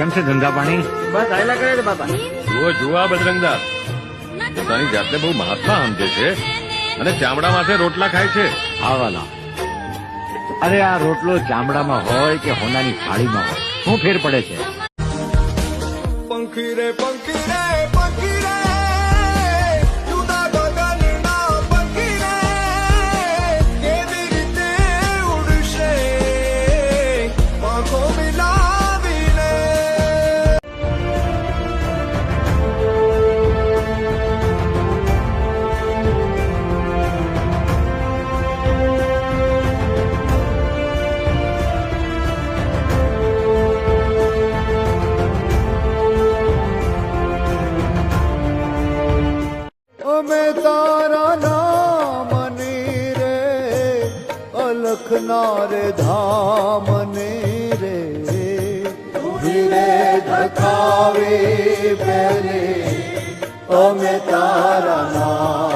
કેમ છે ધંધા પાણી? બસ આયલા કરે છે બાપા. જુઓ બજરંગદાર, પોતાની જાતને બહુ મહાત્મા સમજે છે અને ચામડા માથે રોટલા ખાય છે. આવાલા, અરે આ રોટલો ચામડામાં હોય કે હોનાની થાળીમાં હોય, શું ફેર પડે છે? પંખી રે પંખી રે પંખી રે જુદા ગગનના પંખી રે કેવી રીતે ઉડશે પાંખો મિલાવીને. અમે તારા નામની રે અલખના રે ધામની રે ધીરે ધકાવે પહેલે અમે તારા નામ